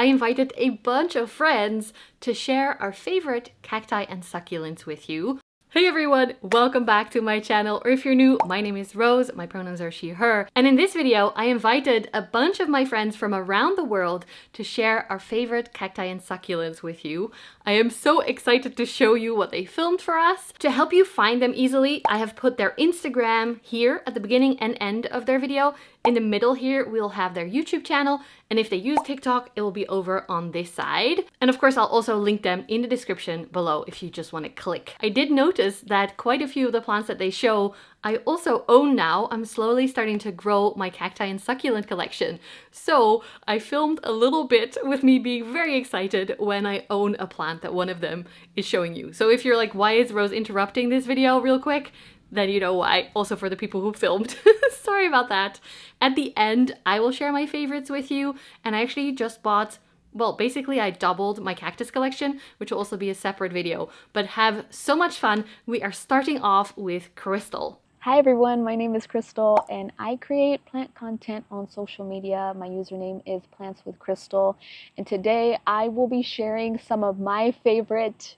I invited a bunch of friends to share our favorite cacti and succulents with you. Hey everyone, welcome back to my channel, or if you're new, my name is Rose, my pronouns are she, her, and in this video I invited a bunch of my friends from around the world to share our favorite cacti and succulents with you. I am so excited to show you what they filmed for us. To help you find them easily, I have put their Instagram here at the beginning and end of their video. In the middle here, we'll have their YouTube channel, and if they use TikTok, it will be over on this side. And of course, I'll also link them in the description below if you just want to click. I did notice that quite a few of the plants that they show, I also own now. I'm slowly starting to grow my cacti and succulent collection. So I filmed a little bit with me being very excited when I own a plant that one of them is showing you. So if you're like, why is Rose interrupting this video real quick? Then you know why. Also for the people who filmed. Sorry about that. At the end, I will share my favorites with you. And I actually just bought, well, basically I doubled my cactus collection, which will also be a separate video. But have so much fun. We are starting off with Crystal. Hi everyone, my name is Crystal and I create plant content on social media. My username is Plants with Crystal. And today I will be sharing some of my favorite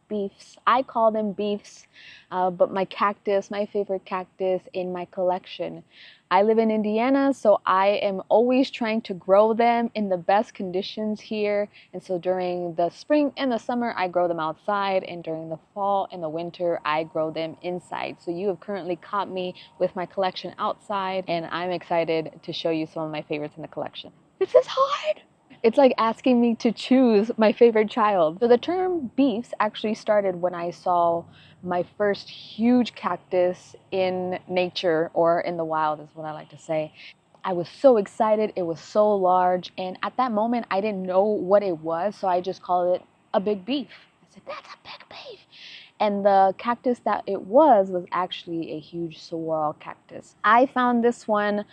beefs. I call them beefs, but my favorite cactus in my collection. I live in Indiana, so I am always trying to grow them in the best conditions here. And so during the spring and the summer, I grow them outside, and during the fall and the winter, I grow them inside. So you have currently caught me with my collection outside, and I'm excited to show you some of my favorites in the collection. This is hard! It's like asking me to choose my favorite child. So the term beefs actually started when I saw my first huge cactus in nature, or in the wild is what I like to say. I was so excited, it was so large, and at that moment I didn't know what it was, so I just called it a big beef. I said, that's a big beef. And the cactus that it was actually a huge saguaro cactus. I found this one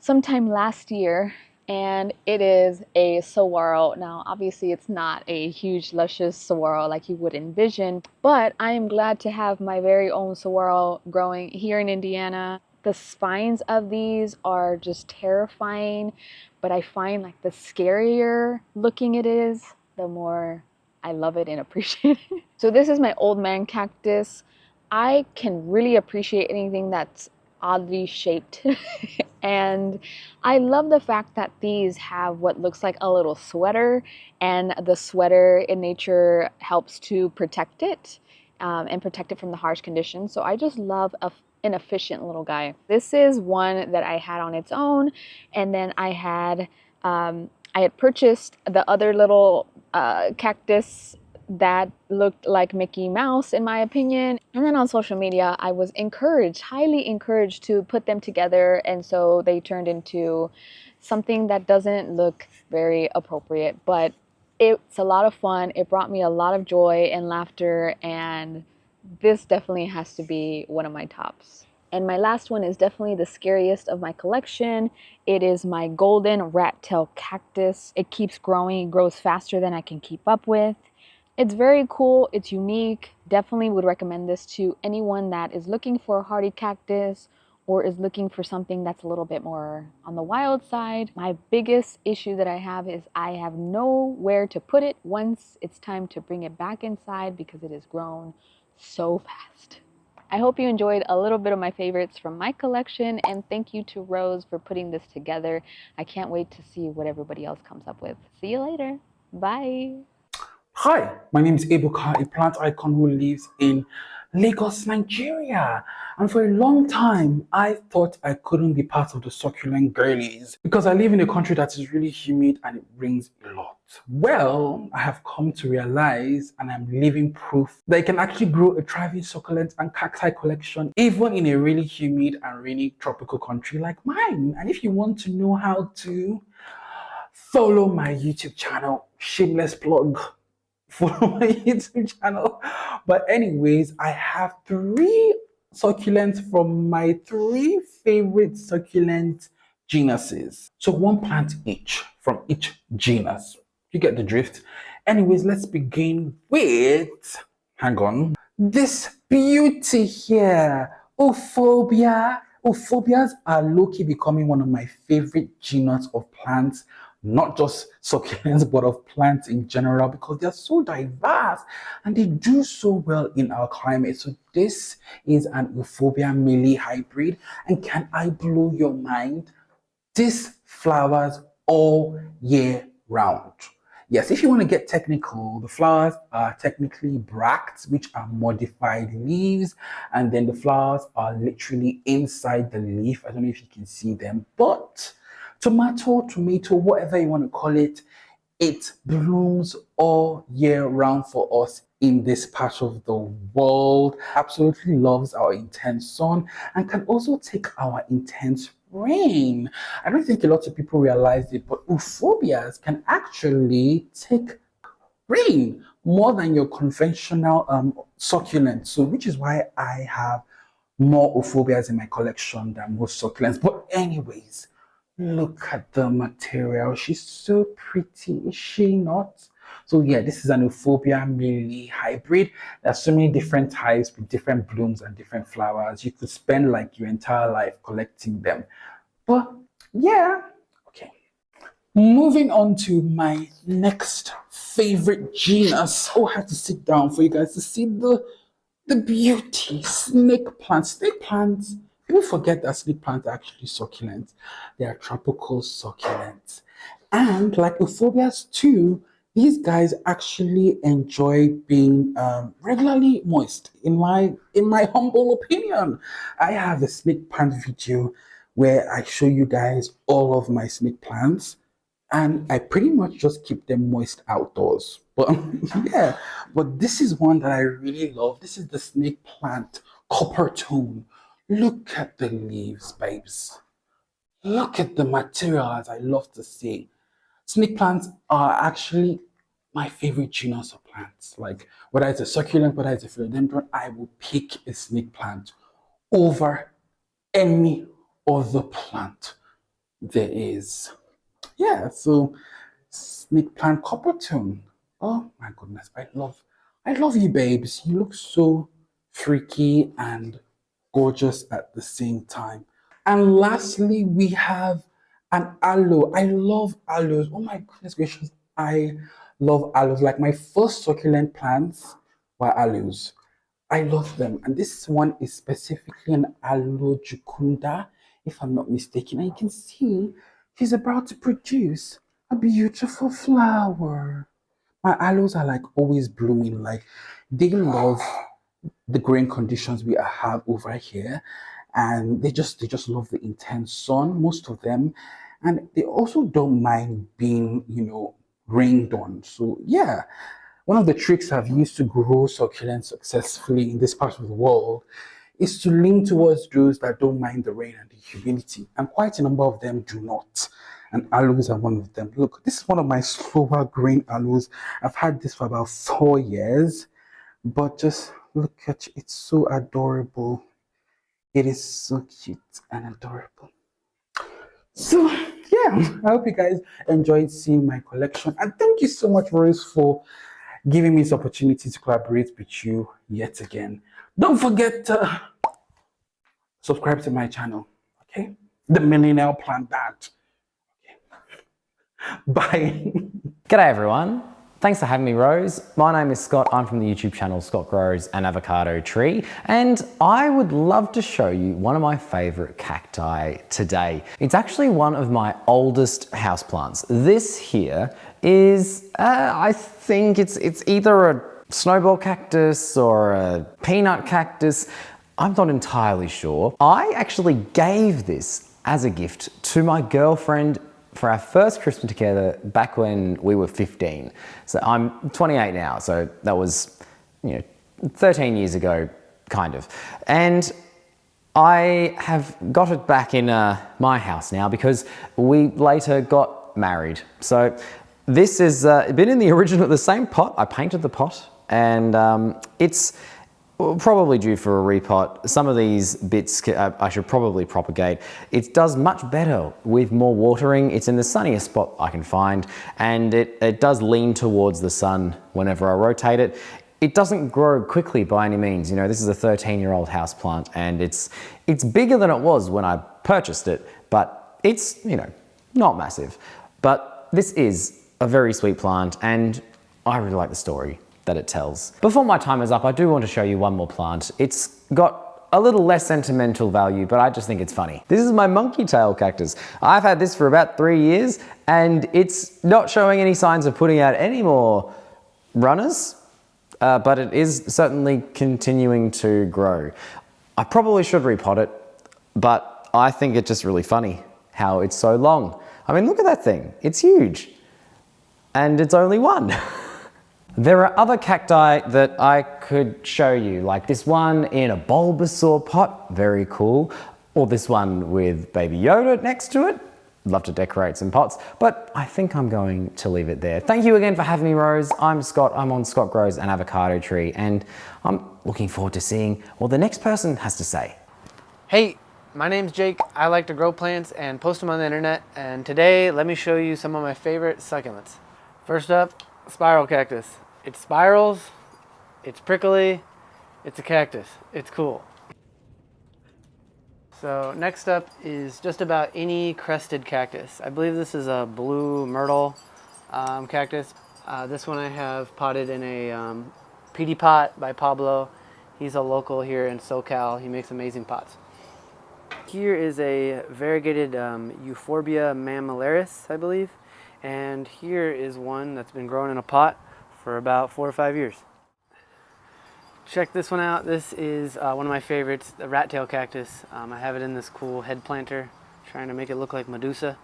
sometime last year, and it is a saguaro. Now, obviously, it's not a huge, luscious saguaro like you would envision, but I am glad to have my very own saguaro growing here in Indiana. The spines of these are just terrifying, but I find like the scarier looking it is, the more I love it and appreciate it. So this is my old man cactus. I can really appreciate anything that's oddly shaped and I love the fact that these have what looks like a little sweater, and the sweater in nature helps to protect it and protect it from the harsh conditions. So I just love an efficient little guy. This is one that I had on its own, and then I had purchased the other little cactus that looked like Mickey Mouse in my opinion. And then on social media I was highly encouraged to put them together, and so they turned into something that doesn't look very appropriate, but it's a lot of fun. It brought me a lot of joy and laughter, and this definitely has to be one of my tops. And my last one is definitely the scariest of my collection. It is my golden rat tail cactus. It keeps growing, it grows faster than I can keep up with. It's very cool, it's unique. Definitely would recommend this to anyone that is looking for a hardy cactus or is looking for something that's a little bit more on the wild side. My biggest issue that I have is I have nowhere to put it once it's time to bring it back inside because it has grown so fast. I hope you enjoyed a little bit of my favorites from my collection, and thank you to Rose for putting this together. I can't wait to see what everybody else comes up with. See you later. Bye. Hi, my name is Aboka, a plant icon who lives in Lagos, Nigeria. And for a long time, I thought I couldn't be part of the succulent girlies because I live in a country that is really humid and it rains a lot. Well, I have come to realize, and I'm living proof, that you can actually grow a thriving succulent and cacti collection even in a really humid and rainy tropical country like mine. And if you want to know how to, follow my YouTube channel. Shameless plug. Follow my YouTube channel. But anyways, I have 3 succulents from my 3 favorite succulent genuses. So 1 plant each from each genus. You get the drift. Anyways, let's begin with, hang on, this beauty here, Euphorbia. Euphobias are low-key becoming one of my favorite genus of plants not just succulents, but of plants in general, because they're so diverse and they do so well in our climate. So this is an Euphorbia melee hybrid. And can I blow your mind? This flowers all year round. Yes, if you want to get technical, the flowers are technically bracts, which are modified leaves, and then the flowers are literally inside the leaf. I don't know if you can see them, but tomato, whatever you want to call it, it blooms all year round for us in this part of the world. Absolutely loves our intense sun and can also take our intense rain. I don't think a lot of people realize it, but euphobias can actually take rain more than your conventional succulents. So, which is why I have more euphobias in my collection than most succulents. But anyways, look at the material. She's so pretty, is she not? So yeah, this is an Euphorbia melee hybrid. There's so many different types with different blooms and different flowers. You could spend like your entire life collecting them. But yeah, okay. Moving on to my next favorite genus. Oh, I have to sit down for you guys to see the beauty. Snake plants. Snake plants. People forget that snake plants are actually succulents. They are tropical succulents. And like euphobias too, these guys actually enjoy being regularly moist. In my humble opinion, I have a snake plant video where I show you guys all of my snake plants, and I pretty much just keep them moist outdoors. But yeah, but this is one that I really love. This is the snake plant copper tone. Look at the leaves, babes. Look at the material, as I love to say. Snake plants are actually my favorite genus of plants. Like whether it's a succulent, whether it's a philodendron, I will pick a snake plant over any other plant there is. Yeah, so snake plant copper tone. Oh my goodness, I love you, babes. You look so freaky and gorgeous at the same time. And lastly, we have an aloe. I love aloes. Oh my goodness gracious, I love aloes. Like my first succulent plants were aloes. I love them. And this one is specifically an aloe jucunda, if I'm not mistaken. And you can see she's about to produce a beautiful flower. My aloes are like always blooming. Like they love the growing conditions we have over here, and they just love the intense sun, most of them, and they also don't mind being rained on. So yeah, one of the tricks I've used to grow succulents successfully in this part of the world is to lean towards those that don't mind the rain and the humidity, and quite a number of them do not. And aloes are one of them. Look, this is one of my slower growing aloes. I've had this for about 4 years, but just look at it. It's so adorable. It is so cute and adorable. So yeah, I hope you guys enjoyed seeing my collection, and thank you so much, Roos, for giving me this opportunity to collaborate with you yet again. Don't forget to subscribe to my channel, okay? The Millennial Plant Dad. Okay. Bye. G'day everyone. Thanks for having me, Rose. My name is Scott. I'm from the YouTube channel Scott Grows an Avocado Tree, and I would love to show you one of my favorite cacti today. It's actually one of my oldest houseplants. This here is, I think it's either a snowball cactus or a peanut cactus. I'm not entirely sure. I actually gave this as a gift to my girlfriend for our first Christmas together back when we were 15. So I'm 28 now, so that was 13 years ago, kind of. And I have got it back in my house now because we later got married. So this has been in the same pot. I painted the pot, and it's probably due for a repot. Some of these bits I should probably propagate. It does much better with more watering. It's in the sunniest spot I can find, and it does lean towards the sun whenever I rotate it. It doesn't grow quickly by any means. This is a 13-year-old houseplant, and it's bigger than it was when I purchased it, but it's not massive. But This is a very sweet plant and I really like the story that it tells. Before my time is up, I do want to show you one more plant. It's got a little less sentimental value, but I just think it's funny. This is my monkey tail cactus. I've had this for about 3 years and it's not showing any signs of putting out any more runners, but it is certainly continuing to grow. I probably should repot it, but I think it's just really funny how it's so long. I mean, look at that thing. It's huge. And it's only one. There are other cacti that I could show you, like this one in a Bulbasaur pot, very cool. Or this one with Baby Yoda next to it. Love to decorate some pots, but I think I'm going to leave it there. Thank you again for having me, Rose. I'm Scott, I'm on Scott Grows an Avocado Tree, and I'm looking forward to seeing what the next person has to say. Hey, my name's Jake. I like to grow plants and post them on the internet, and today let me show you some of my favorite succulents. First up, spiral cactus. It spirals, it's prickly, it's a cactus. It's cool. So next up is just about any crested cactus. I believe this is a blue myrtle cactus. This one I have potted in a PD pot by Pablo. He's a local here in SoCal. He makes amazing pots. Here is a variegated Euphorbia mammillaris, I believe. And here is one that's been growing in a pot for about 4 or 5 years. Check this one out. This is one of my favorites, the rat tail cactus. I have it in this cool head planter, trying to make it look like Medusa.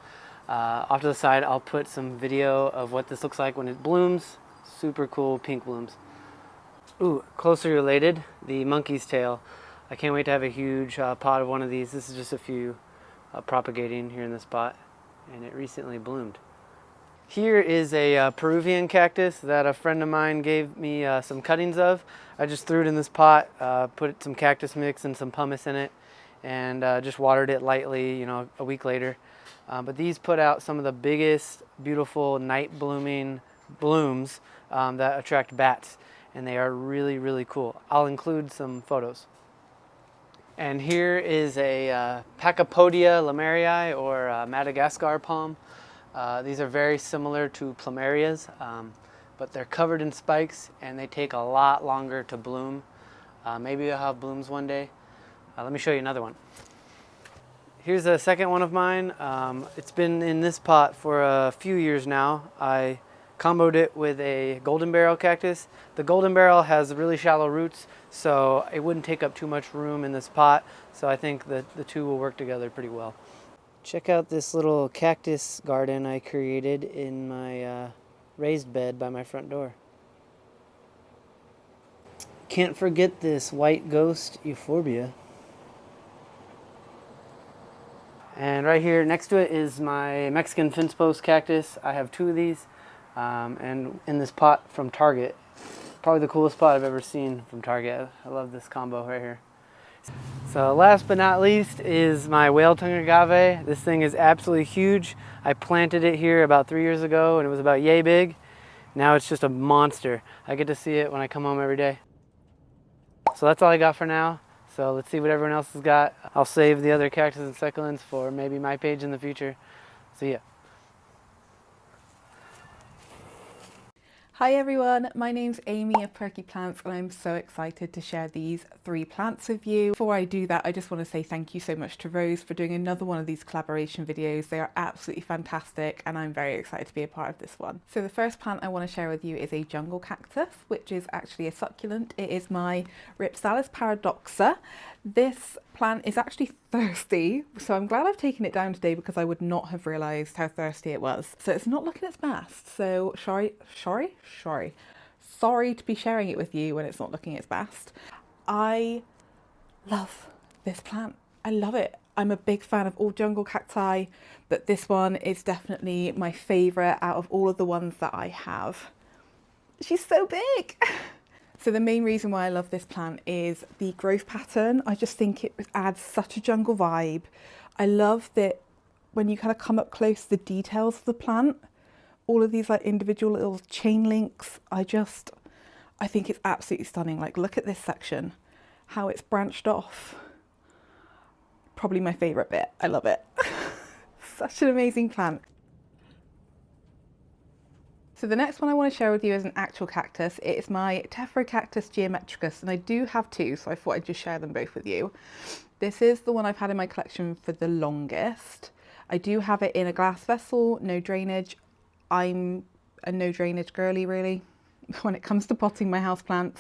Off to the side, I'll put some video of what this looks like when it blooms. Super cool pink blooms. Ooh, closely related, the monkey's tail. I can't wait to have a huge pot of one of these. This is just a few propagating here in this pot, and it recently bloomed. Here is a Peruvian cactus that a friend of mine gave me some cuttings of. I just threw it in this pot, put some cactus mix and some pumice in it, and just watered it lightly, you know, a week later. But these put out some of the biggest, beautiful night blooming blooms that attract bats, and they are really, really cool. I'll include some photos. And here is a Pachypodia lamariae, or Madagascar palm. These are very similar to plumerias, but they're covered in spikes and they take a lot longer to bloom. Maybe you'll have blooms one day. Let me show you another one. Here's a second one of mine. It's been in this pot for a few years now. I comboed it with a golden barrel cactus. The golden barrel has really shallow roots, so it wouldn't take up too much room in this pot. So I think that the two will work together pretty well. Check out this little cactus garden I created in my raised bed by my front door. Can't forget this white ghost Euphorbia. And right here next to it is my Mexican fence post cactus. I have 2 of these, and in this pot from Target. Probably the coolest pot I've ever seen from Target. I love this combo right here. So last but not least is my whale tongue agave. This thing is absolutely huge. I planted it here about 3 years ago and it was about yay big. Now it's just a monster. I get to see it when I come home every day. So that's all I got for now. So let's see what everyone else has got. I'll save the other cactus and succulents for maybe my page in the future. See ya. Hi everyone, my name's Amy of Perky Plants and I'm so excited to share these 3 plants with you. Before I do that, I just want to say thank you so much to Roos for doing another one of these collaboration videos. They are absolutely fantastic and I'm very excited to be a part of this one. So the first plant I want to share with you is a jungle cactus, which is actually a succulent. It is my Ripsalis paradoxa. This plant is actually thirsty, so I'm glad I've taken it down today because I would not have realised how thirsty it was. So it's not looking its best, so sorry to be sharing it with you when it's not looking its best. I love this plant. I love it. I'm a big fan of all jungle cacti, but this one is definitely my favourite out of all of the ones that I have. She's so big! So the main reason why I love this plant is the growth pattern. I just think it adds such a jungle vibe. I love that when you kind of come up close, the details of the plant, all of these like individual little chain links, I think it's absolutely stunning. Like look at this section, how it's branched off. Probably my favourite bit. I love it. Such an amazing plant. So the next one I want to share with you is an actual cactus. It's my Cactus geometricus, and I do have two, so I thought I'd just share them both with you. This is the one I've had in my collection for the longest. I do have it in a glass vessel, no drainage. I'm a no drainage girly, really, when it comes to potting my houseplants.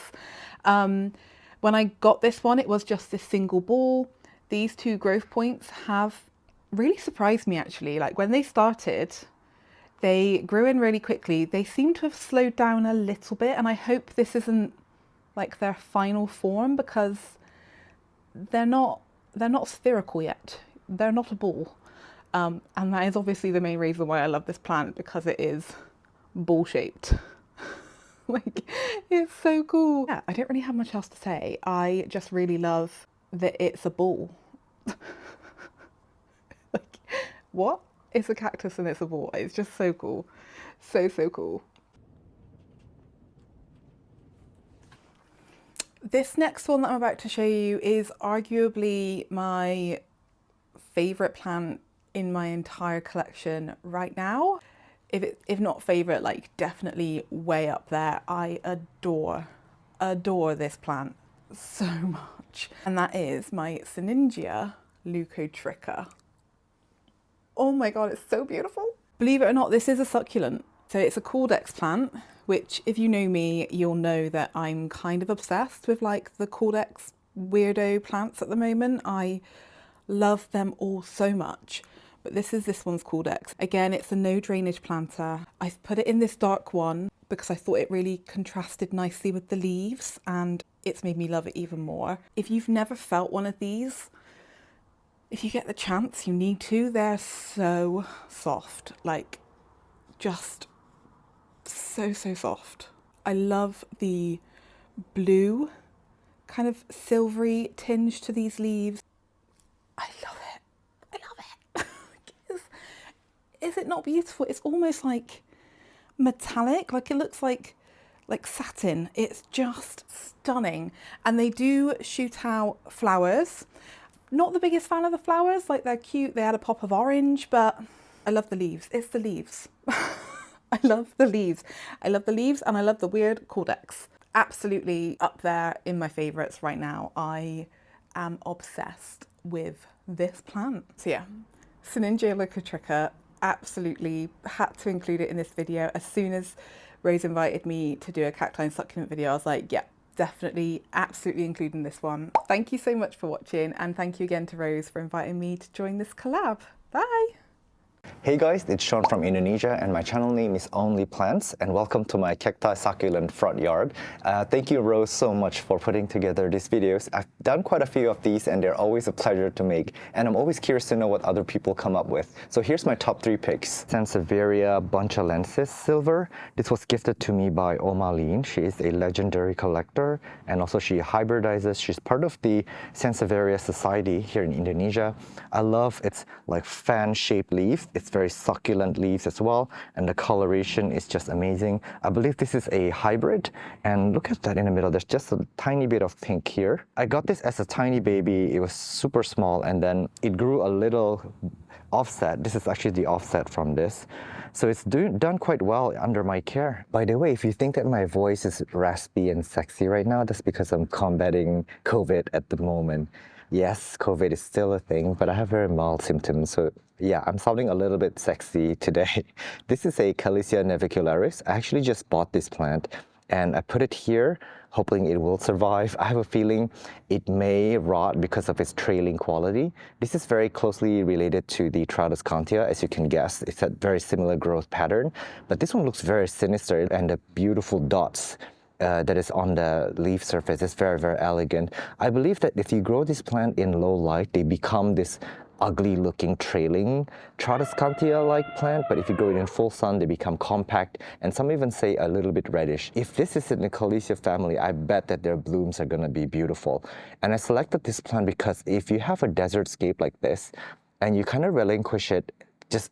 When I got this one, it was just this single ball. These two growth points have really surprised me, actually. Like, when they started, they grew in really quickly. They seem to have slowed down a little bit, and I hope this isn't like their final form, because they're not spherical yet. They're not a ball. And that is obviously the main reason why I love this plant, because it is ball shaped. Like, it's so cool. Yeah, I don't really have much else to say. I just really love that it's a ball. Like, what? It's a cactus and it's a ball. It's just so cool. So cool. This next one that I'm about to show you is arguably my favorite plant in my entire collection right now. If not favorite, like definitely way up there. I adore this plant so much. And that is my Syningia leucotricha. Oh my God, it's so beautiful. Believe it or not, this is a succulent. So it's a Caudex plant, which if you know me, you'll know that I'm kind of obsessed with like the Caudex weirdo plants at the moment. I love them all so much. But this one's Caudex. Again, it's a no drainage planter. I've put it in this dark one because I thought it really contrasted nicely with the leaves, and it's made me love it even more. If you've never felt one of these, if you get the chance, you need to. They're so soft, like just so soft. I love the blue, kind of silvery tinge to these leaves. I love it. Is it not beautiful? It's almost like metallic, like it looks like satin. It's just stunning. And they do shoot out flowers. Not the biggest fan of the flowers, like they're cute, they add a pop of orange, but I love the leaves. It's the leaves. I love the leaves. I love the leaves, and I love the weird Caudex. Absolutely up there in my favorites right now. I am obsessed with this plant. So yeah, Syningia leucotricha. Absolutely had to include it in this video. As soon as Rose invited me to do a cacti and succulent video, I was like, yeah, definitely, absolutely including this one. Thank you so much for watching, and thank you again to Rose for inviting me to join this collab. Bye! Hey guys, it's Sean from Indonesia, and my channel name is Only Plants, and welcome to my cacti succulent front yard. Thank you, Rose, so much for putting together these videos. I've done quite a few of these, and they're always a pleasure to make, and I'm always curious to know what other people come up with. So here's my top 3 picks. Sansevieria bunchalensis silver. This was gifted to me by Omaline. She is a legendary collector, and also she hybridizes. She's part of the Sansevieria Society here in Indonesia. I love its like fan-shaped leaf. It's very succulent leaves as well, and the coloration is just amazing. I believe this is a hybrid, and look at that in the middle. There's just a tiny bit of pink here. I got this as a tiny baby. It was super small, and then it grew a little offset. This is actually the offset from this. So it's done quite well under my care. By the way, if you think that my voice is raspy and sexy right now, that's because I'm combating COVID at the moment. Yes, COVID is still a thing, but I have very mild symptoms. So yeah, I'm sounding a little bit sexy today. This is a Calesia navicularis. I actually just bought this plant and I put it here, hoping it will survive. I have a feeling it may rot because of its trailing quality. This is very closely related to the Tradescantia, as you can guess. It's a very similar growth pattern, but this one looks very sinister, and the beautiful dots that is on the leaf surface is very elegant. I believe that if you grow this plant in low light, they become this ugly looking trailing Tradescantia-like plant, but if you grow it in full sun, they become compact, and some even say a little bit reddish. If this is in the Calesia family, I bet that their blooms are gonna be beautiful. And I selected this plant because if you have a desert scape like this, and you kind of relinquish it just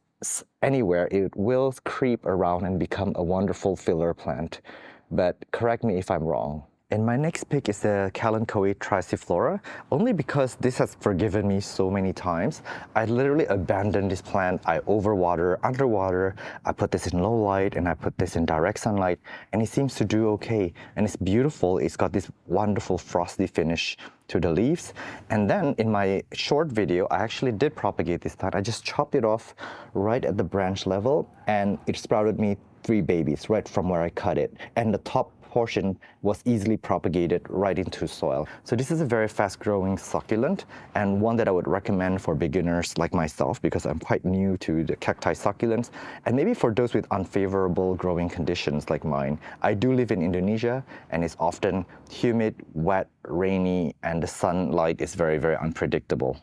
anywhere, it will creep around and become a wonderful filler plant. But correct me if I'm wrong. And my next pick is the Kalanchoe Triciflora, only because this has forgiven me so many times. I literally abandoned this plant. I overwater, underwater, I put this in low light, and I put this in direct sunlight, and it seems to do okay. And it's beautiful. It's got this wonderful frosty finish to the leaves. And then in my short video, I actually did propagate this plant. I just chopped it off right at the branch level, and it sprouted me 3 babies right from where I cut it. And the top portion was easily propagated right into soil. So this is a very fast-growing succulent, and one that I would recommend for beginners like myself, because I'm quite new to the cacti succulents, and maybe for those with unfavorable growing conditions like mine. I do live in Indonesia, and it's often humid, wet, rainy, and the sunlight is very, very unpredictable.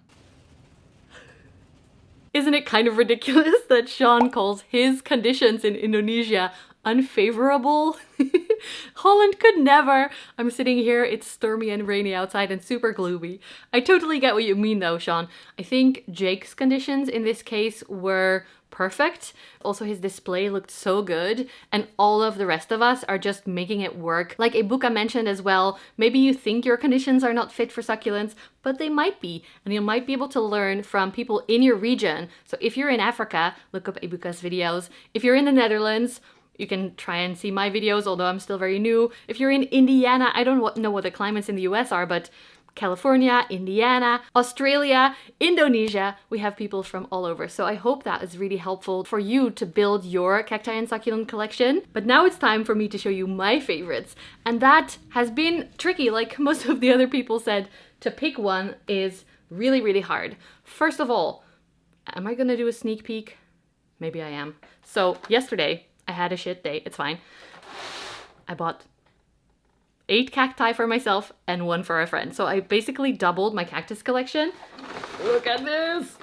Isn't it kind of ridiculous that Sean calls his conditions in Indonesia unfavorable? Holland could never. I'm sitting here, it's stormy and rainy outside and super gloomy. I totally get what you mean though, Sean. I think Jake's conditions in this case were perfect. Also, his display looked so good, and all of the rest of us are just making it work. Like Aboka mentioned as well, maybe you think your conditions are not fit for succulents, but they might be, and you might be able to learn from people in your region. So if you're in Africa, look up Aboka's videos. If you're in the Netherlands, you can try and see my videos, although I'm still very new. If you're in Indiana, I don't know what the climates in the US are, but California, Indiana, Australia, Indonesia, we have people from all over. So I hope that is really helpful for you to build your cacti and succulent collection. But now it's time for me to show you my favorites. And that has been tricky, like most of the other people said. To pick one is really, really hard. First of all, am I gonna do a sneak peek? Maybe I am. So yesterday, I had a shit day, it's fine. I bought 8 cacti for myself and 1 for a friend. So I basically doubled my cactus collection. Look at this!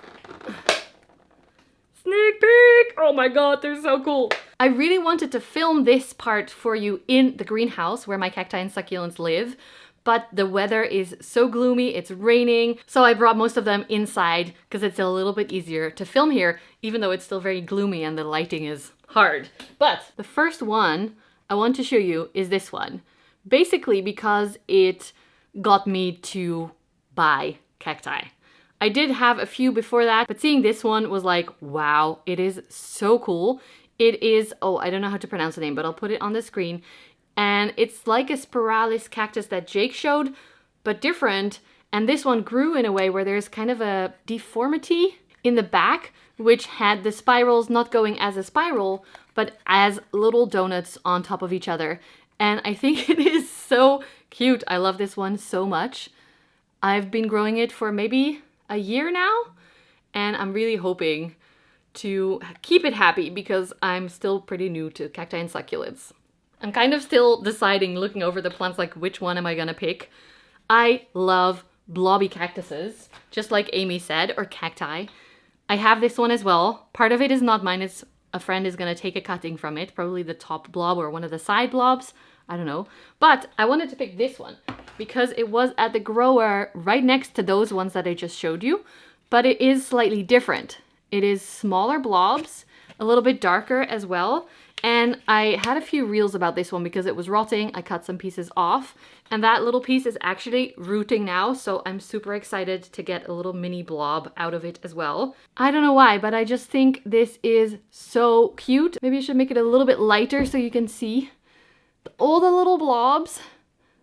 Sneak peek! Oh my god, they're so cool. I really wanted to film this part for you in the greenhouse where my cacti and succulents live, but the weather is so gloomy, it's raining, so I brought most of them inside because it's a little bit easier to film here, even though it's still very gloomy and the lighting is hard. But the first one I want to show you is this one. Basically because it got me to buy cacti. I did have a few before that, but seeing this one was like, wow, it is so cool. It is, oh, I don't know how to pronounce the name, but I'll put it on the screen. And it's like a spiralis cactus that Jake showed, but different. And this one grew in a way where there's kind of a deformity in the back, which had the spirals not going as a spiral, but as little donuts on top of each other. And I think it is so cute. I love this one so much. I've been growing it for maybe a year now, and I'm really hoping to keep it happy because I'm still pretty new to cacti and succulents. I'm kind of still deciding, looking over the plants, like which one am I gonna pick. I love blobby cactuses, just like Amy said, or cacti. I have this one as well. Part of it is not mine, it's a friend is gonna take a cutting from it, probably the top blob or one of the side blobs, I don't know. But I wanted to pick this one because it was at the grower right next to those ones that I just showed you, but it is slightly different. It is smaller blobs, a little bit darker as well. And I had a few reels about this one because it was rotting. I cut some pieces off, and that little piece is actually rooting now. So I'm super excited to get a little mini blob out of it as well. I don't know why, but I just think this is so cute. Maybe I should make it a little bit lighter so you can see. All the little blobs,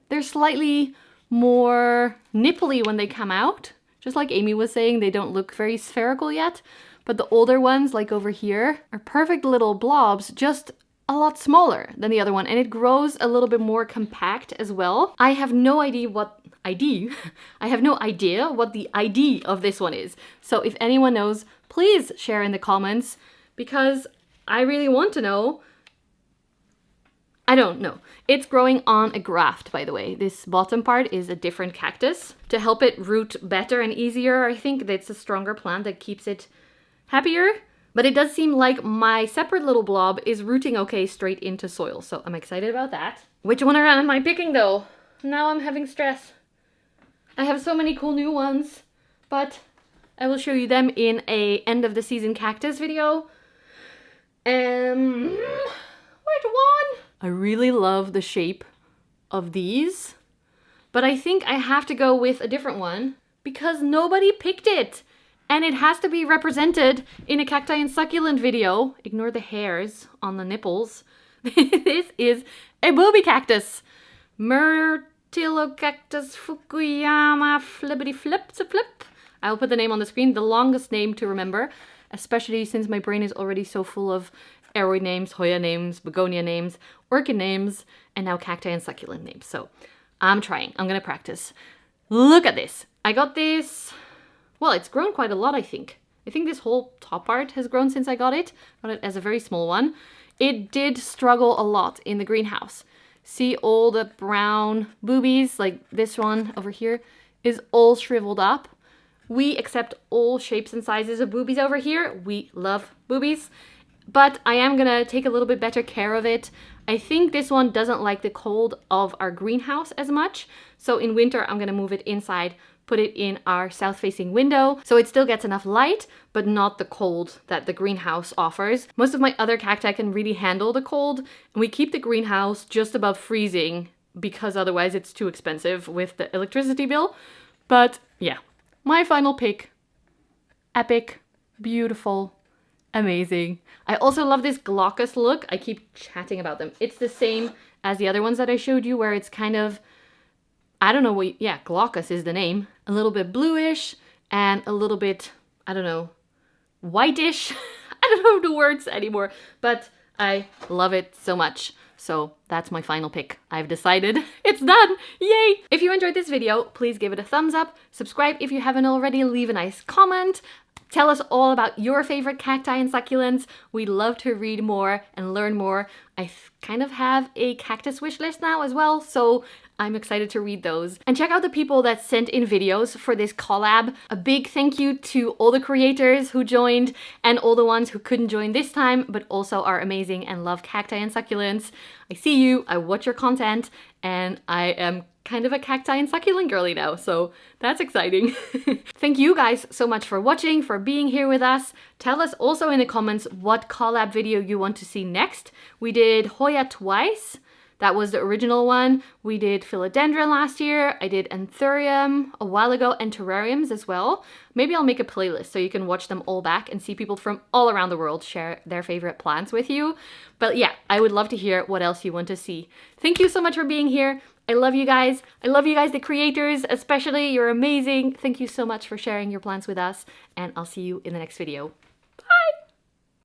they're slightly more nipply when they come out. Just like Amy was saying, they don't look very spherical yet. But the older ones, like over here, are perfect little blobs, just a lot smaller than the other one. And it grows a little bit more compact as well. I have no idea what ID. I have no idea what the ID of this one is. So if anyone knows, please share in the comments because I really want to know. I don't know. It's growing on a graft, by the way. This bottom part is a different cactus. To help it root better and easier, I think it's a stronger plant that keeps it happier, but it does seem like my separate little blob is rooting okay straight into soil, so I'm excited about that. Which one am I picking though? Now I'm having stress. I have so many cool new ones, but I will show you them in a end of the season cactus video. Which one? I really love the shape of these, but I think I have to go with a different one because nobody picked it. And it has to be represented in a cacti and succulent video. Ignore the hairs on the nipples. This is a booby cactus. Myrtilocactus Fukuyama flippity flip to flip. I'll put the name on the screen, the longest name to remember, especially since my brain is already so full of aroid names, Hoya names, begonia names, orchid names, and now cacti and succulent names. So I'm trying. I'm gonna practice. Look at this. I got this. Well, it's grown quite a lot, I think. I think this whole top part has grown since I got it. Got it as a very small one. It did struggle a lot in the greenhouse. See all the brown boobies, like this one over here, is all shriveled up. We accept all shapes and sizes of boobies over here. We love boobies. But I am gonna take a little bit better care of it. I think this one doesn't like the cold of our greenhouse as much. So in winter, I'm gonna move it inside, put it in our south-facing window so it still gets enough light, but not the cold that the greenhouse offers. Most of my other cacti can really handle the cold, and we keep the greenhouse just above freezing because otherwise it's too expensive with the electricity bill. But yeah, my final pick. Epic, beautiful, amazing. I also love this glaucous look. I keep chatting about them. It's the same as the other ones that I showed you where it's kind of, I don't know what, yeah, glaucous is the name. A little bit bluish and a little bit, I don't know, whitish. I don't know the words anymore, but I love it so much. So that's my final pick. I've decided it's done. Yay! If you enjoyed this video, please give it a thumbs up. Subscribe if you haven't already. Leave a nice comment. Tell us all about your favorite cacti and succulents. We'd love to read more and learn more. I kind of have a cactus wish list now as well, so I'm excited to read those. And check out the people that sent in videos for this collab. A big thank you to all the creators who joined and all the ones who couldn't join this time, but also are amazing and love cacti and succulents. I see you, I watch your content, and I am kind of a cacti and succulent girly now, so that's exciting. Thank you guys so much for watching, for being here with us. Tell us also in the comments what collab video you want to see next. We did Hoya twice. That was the original one. We did philodendron last year. I did anthurium a while ago and terrariums as well. Maybe I'll make a playlist so you can watch them all back and see people from all around the world share their favorite plants with you. But yeah, I would love to hear what else you want to see. Thank you so much for being here. I love you guys. I love you guys, the creators, especially. You're amazing. Thank you so much for sharing your plants with us, and I'll see you in the next video.